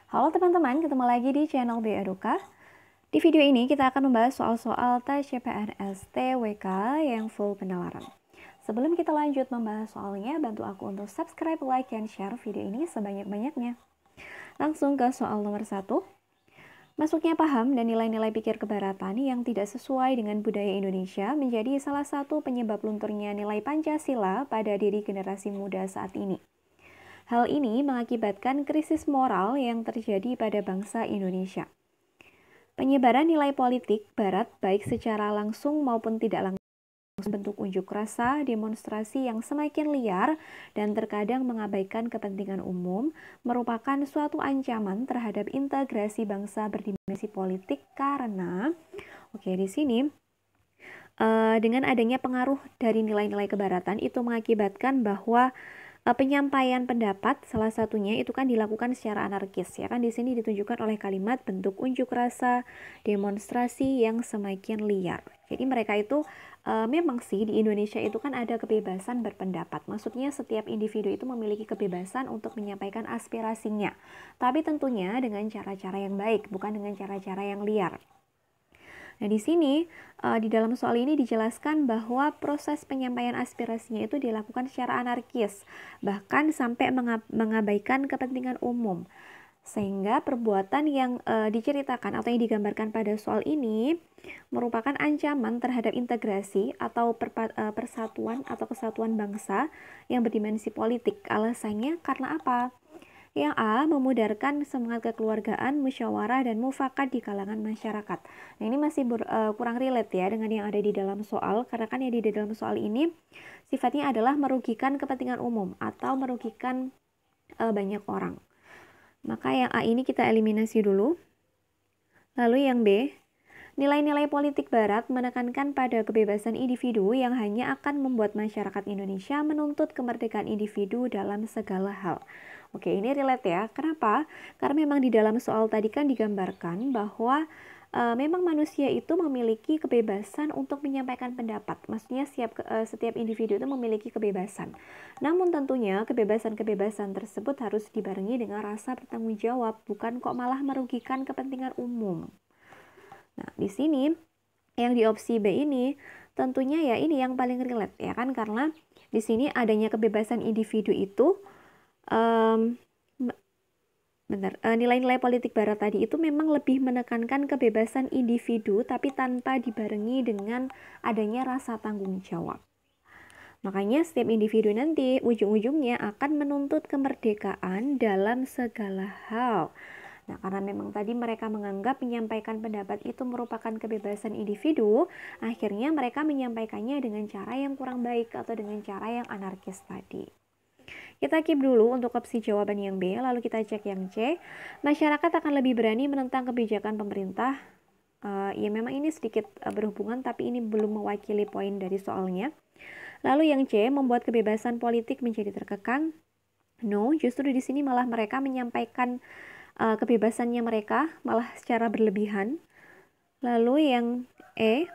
Halo teman-teman, ketemu lagi di channel BEduka. Di video ini kita akan membahas soal-soal tes CPNS TWK yang full penalaran. Sebelum kita lanjut membahas soalnya, bantu aku untuk subscribe, like, dan share video ini sebanyak-banyaknya. Langsung ke soal nomor 1. Masuknya paham dan nilai-nilai pikir kebaratan yang tidak sesuai dengan budaya Indonesia menjadi salah satu penyebab lunturnya nilai Pancasila pada diri generasi muda saat ini. Hal ini mengakibatkan krisis moral yang terjadi pada bangsa Indonesia. Penyebaran nilai politik Barat baik secara langsung maupun tidak langsung bentuk unjuk rasa, demonstrasi yang semakin liar dan terkadang mengabaikan kepentingan umum merupakan suatu ancaman terhadap integrasi bangsa berdimensi politik karena di sini dengan adanya pengaruh dari nilai-nilai kebaratan itu mengakibatkan bahwa penyampaian pendapat salah satunya itu kan dilakukan secara anarkis ya kan, di sini ditunjukkan oleh kalimat bentuk unjuk rasa, demonstrasi yang semakin liar. Jadi mereka itu memang sih di Indonesia itu kan ada kebebasan berpendapat. Maksudnya setiap individu itu memiliki kebebasan untuk menyampaikan aspirasinya. Tapi tentunya dengan cara-cara yang baik, bukan dengan cara-cara yang liar. Nah, di sini di dalam soal ini dijelaskan bahwa proses penyampaian aspirasinya itu dilakukan secara anarkis, bahkan sampai mengabaikan kepentingan umum. Sehingga perbuatan yang diceritakan atau yang digambarkan pada soal ini merupakan ancaman terhadap integrasi atau persatuan atau kesatuan bangsa yang berdimensi politik. Alasannya karena apa? Yang A, memudarkan semangat kekeluargaan, musyawarah, dan mufakat di kalangan masyarakat. Nah, ini masih kurang relate ya dengan yang ada di dalam soal, karena kan yang di dalam soal ini sifatnya adalah merugikan kepentingan umum atau merugikan banyak orang. Maka yang A ini kita eliminasi dulu. Lalu yang B, nilai-nilai politik Barat menekankan pada kebebasan individu yang hanya akan membuat masyarakat Indonesia menuntut kemerdekaan individu dalam segala hal. Oke, ini relate ya. Kenapa? Karena memang di dalam soal tadi kan digambarkan bahwa memang manusia itu memiliki kebebasan untuk menyampaikan pendapat. Maksudnya setiap individu itu memiliki kebebasan. Namun tentunya kebebasan-kebebasan tersebut harus dibarengi dengan rasa bertanggung jawab, bukan kok malah merugikan kepentingan umum. Nah, di sini yang di opsi B ini tentunya ya ini yang paling relate ya kan, karena di sini adanya kebebasan individu itu nilai-nilai politik Barat tadi itu memang lebih menekankan kebebasan individu tapi tanpa dibarengi dengan adanya rasa tanggung jawab. Makanya setiap individu nanti ujung-ujungnya akan menuntut kemerdekaan dalam segala hal. Nah, karena memang tadi mereka menganggap menyampaikan pendapat itu merupakan kebebasan individu, akhirnya mereka menyampaikannya dengan cara yang kurang baik atau dengan cara yang anarkis tadi. Kita keep dulu untuk opsi jawaban yang B, lalu kita cek yang C. Masyarakat akan lebih berani menentang kebijakan pemerintah. Ya memang ini sedikit berhubungan, tapi ini belum mewakili poin dari soalnya. Lalu yang C, membuat kebebasan politik menjadi terkekang. No, justru di sini malah mereka menyampaikan kebebasannya mereka malah secara berlebihan. Lalu yang E,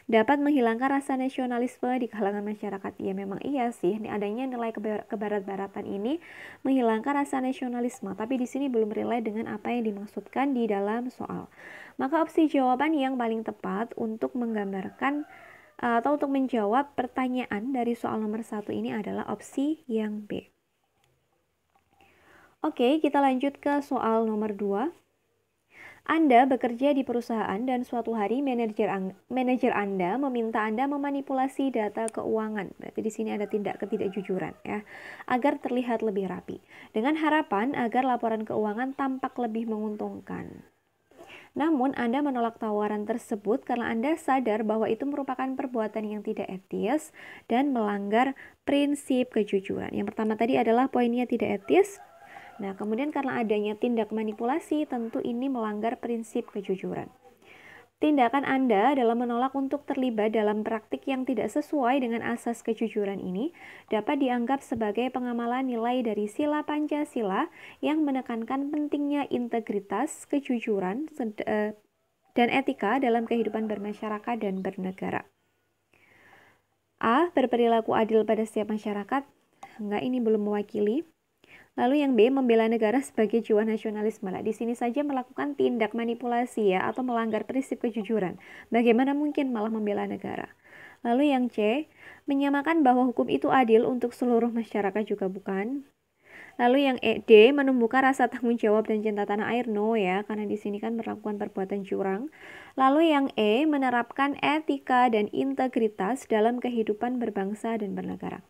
dapat menghilangkan rasa nasionalisme di kalangan masyarakat. Ya memang iya sih, adanya nilai kebarat-baratan ini menghilangkan rasa nasionalisme, tapi di sini belum relate dengan apa yang dimaksudkan di dalam soal. Maka opsi jawaban yang paling tepat untuk menggambarkan atau untuk menjawab pertanyaan dari soal nomor 1 ini adalah opsi yang B. Oke, kita lanjut ke soal nomor 2. Anda bekerja di perusahaan dan suatu hari manajer Anda meminta Anda memanipulasi data keuangan. Berarti di sini ada tindak ketidakjujuran ya, agar terlihat lebih rapi. Dengan harapan agar laporan keuangan tampak lebih menguntungkan. Namun Anda menolak tawaran tersebut karena Anda sadar bahwa itu merupakan perbuatan yang tidak etis dan melanggar prinsip kejujuran. Yang pertama tadi adalah poinnya tidak etis. Nah, kemudian karena adanya tindak manipulasi, tentu ini melanggar prinsip kejujuran. Tindakan Anda dalam menolak untuk terlibat dalam praktik yang tidak sesuai dengan asas kejujuran ini dapat dianggap sebagai pengamalan nilai dari sila Pancasila yang menekankan pentingnya integritas, kejujuran, dan etika dalam kehidupan bermasyarakat dan bernegara. A. Berperilaku adil pada setiap masyarakat. Enggak, ini belum mewakili. Lalu yang B, membela negara sebagai jiwa nasionalisme. Lah, di sini saja melakukan tindak manipulasi ya, atau melanggar prinsip kejujuran. Bagaimana mungkin malah membela negara? Lalu yang C, menyamakan bahwa hukum itu adil untuk seluruh masyarakat, juga bukan. Lalu yang D, menumbuhkan rasa tanggung jawab dan cinta tanah air, no ya, karena di sini kan melakukan perbuatan curang. Lalu yang E, menerapkan etika dan integritas dalam kehidupan berbangsa dan bernegara.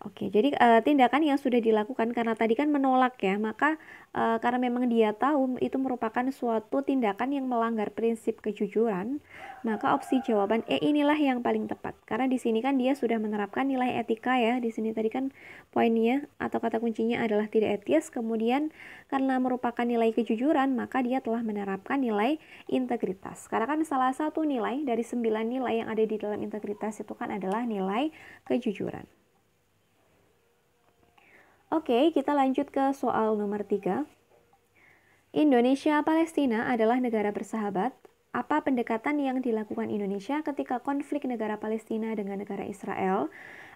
Oke, jadi tindakan yang sudah dilakukan karena tadi kan menolak ya, maka karena memang dia tahu itu merupakan suatu tindakan yang melanggar prinsip kejujuran, maka opsi jawaban E inilah yang paling tepat. Karena di sini kan dia sudah menerapkan nilai etika ya. Di sini tadi kan poinnya atau kata kuncinya adalah tidak etis, kemudian karena merupakan nilai kejujuran, maka dia telah menerapkan nilai integritas. Karena kan salah satu nilai dari 9 nilai yang ada di dalam integritas itu kan adalah nilai kejujuran. Oke, kita lanjut ke soal nomor 3. Indonesia-Palestina adalah negara bersahabat. Apa pendekatan yang dilakukan Indonesia ketika konflik negara Palestina dengan negara Israel?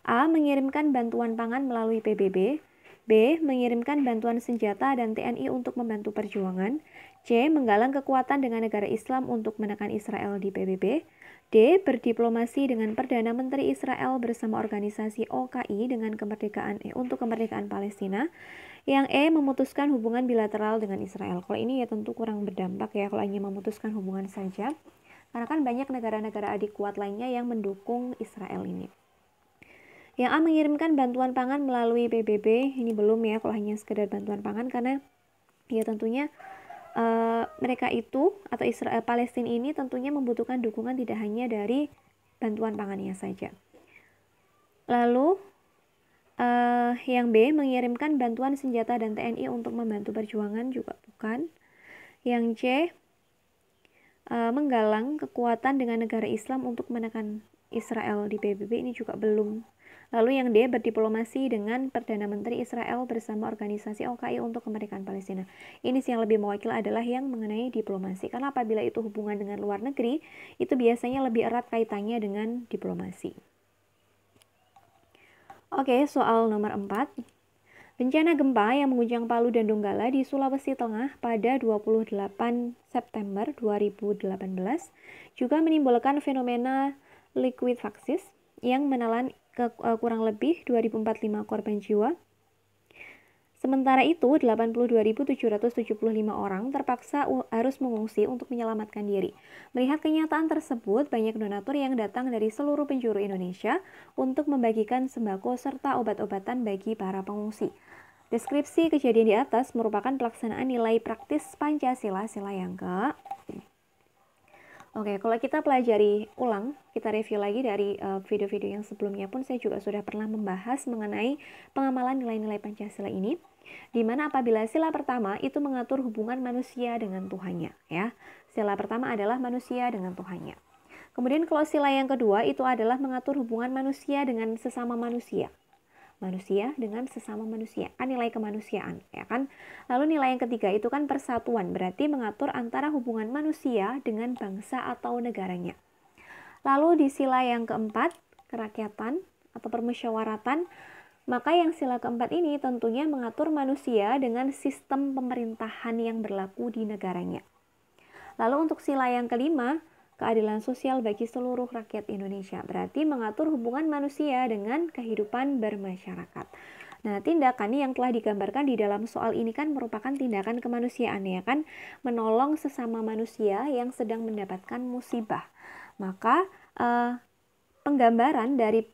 A. Mengirimkan bantuan pangan melalui PBB. B. Mengirimkan bantuan senjata dan TNI untuk membantu perjuangan. C. Menggalang kekuatan dengan negara Islam untuk menekan Israel di PBB. D. Berdiplomasi dengan Perdana Menteri Israel bersama organisasi OKI dengan untuk kemerdekaan Palestina. Yang E. Memutuskan hubungan bilateral dengan Israel. Kalau ini ya tentu kurang berdampak ya kalau hanya memutuskan hubungan saja. Karena kan banyak negara-negara adik kuat lainnya yang mendukung Israel ini. Yang A. Mengirimkan bantuan pangan melalui PBB. Ini belum ya kalau hanya sekedar bantuan pangan, karena ya tentunya mereka itu atau Palestina ini tentunya membutuhkan dukungan tidak hanya dari bantuan pangannya saja. Lalu yang B, mengirimkan bantuan senjata dan TNI untuk membantu perjuangan, juga bukan. Yang C, menggalang kekuatan dengan negara Islam untuk menekan Israel di PBB, ini juga belum. Lalu yang D, berdiplomasi dengan Perdana Menteri Israel bersama organisasi OKI untuk kemerdekaan Palestina. Ini yang lebih mewakili adalah yang mengenai diplomasi. Karena apabila itu hubungan dengan luar negeri, itu biasanya lebih erat kaitannya dengan diplomasi. Oke, soal nomor 4. Bencana gempa yang mengguncang Palu dan Donggala di Sulawesi Tengah pada 28 September 2018 juga menimbulkan fenomena likuifaksi yang menelan kurang lebih 2045 korban jiwa. Sementara itu, 82.775 orang terpaksa harus mengungsi untuk menyelamatkan diri. Melihat kenyataan tersebut, banyak donatur yang datang dari seluruh penjuru Indonesia untuk membagikan sembako serta obat-obatan bagi para pengungsi. Deskripsi kejadian di atas merupakan pelaksanaan nilai praktis Pancasila, sila yang ke. Oke, kalau kita pelajari ulang, kita review lagi dari video-video yang sebelumnya pun saya juga sudah pernah membahas mengenai pengamalan nilai-nilai Pancasila ini, di mana apabila sila pertama itu mengatur hubungan manusia dengan Tuhannya, ya. Sila pertama adalah manusia dengan Tuhannya. Kemudian kalau sila yang kedua itu adalah mengatur hubungan manusia dengan sesama manusia. Manusia dengan sesama manusia, kan nilai kemanusiaan, ya kan? Lalu nilai yang ketiga itu kan persatuan, berarti mengatur antara hubungan manusia dengan bangsa atau negaranya. Lalu di sila yang keempat, kerakyatan atau permusyawaratan, maka yang sila keempat ini tentunya mengatur manusia dengan sistem pemerintahan yang berlaku di negaranya. Lalu untuk sila yang kelima, keadilan sosial bagi seluruh rakyat Indonesia, berarti mengatur hubungan manusia dengan kehidupan bermasyarakat. Nah, tindakan yang telah digambarkan di dalam soal ini kan merupakan tindakan kemanusiaan, ya kan, menolong sesama manusia yang sedang mendapatkan musibah. Maka penggambaran dari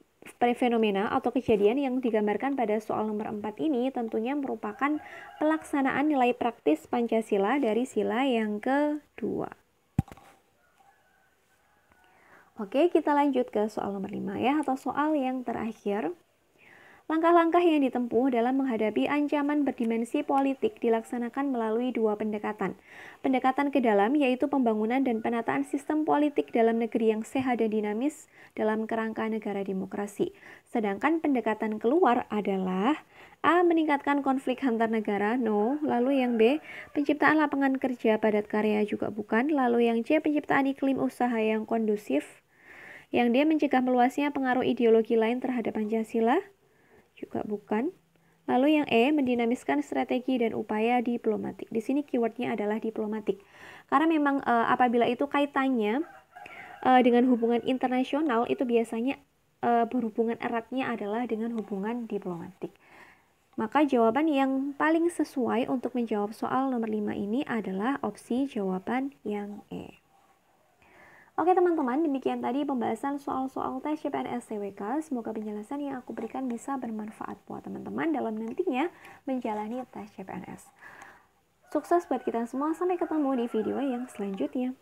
fenomena atau kejadian yang digambarkan pada soal nomor 4 ini tentunya merupakan pelaksanaan nilai praktis Pancasila dari sila yang kedua. Oke, kita lanjut ke soal nomor 5 ya, atau soal yang terakhir. Langkah-langkah yang ditempuh dalam menghadapi ancaman berdimensi politik dilaksanakan melalui dua pendekatan. Pendekatan ke dalam yaitu pembangunan dan penataan sistem politik dalam negeri yang sehat dan dinamis dalam kerangka negara demokrasi. Sedangkan pendekatan keluar adalah A. Meningkatkan konflik antar negara, no. Lalu yang B. Penciptaan lapangan kerja padat karya, juga bukan. Lalu yang C. Penciptaan iklim usaha yang kondusif. Yang D. Mencegah meluasnya pengaruh ideologi lain terhadap Pancasila, juga bukan. Lalu yang E, mendinamiskan strategi dan upaya diplomatik. Di sini keywordnya adalah diplomatik. Karena memang apabila itu kaitannya dengan hubungan internasional, itu biasanya berhubungan eratnya adalah dengan hubungan diplomatik. Maka jawaban yang paling sesuai untuk menjawab soal nomor 5 ini adalah opsi jawaban yang E. Oke teman-teman, demikian tadi pembahasan soal-soal tes CPNS TWK. Semoga penjelasan yang aku berikan bisa bermanfaat buat teman-teman dalam nantinya menjalani tes CPNS. Sukses buat kita semua, sampai ketemu di video yang selanjutnya.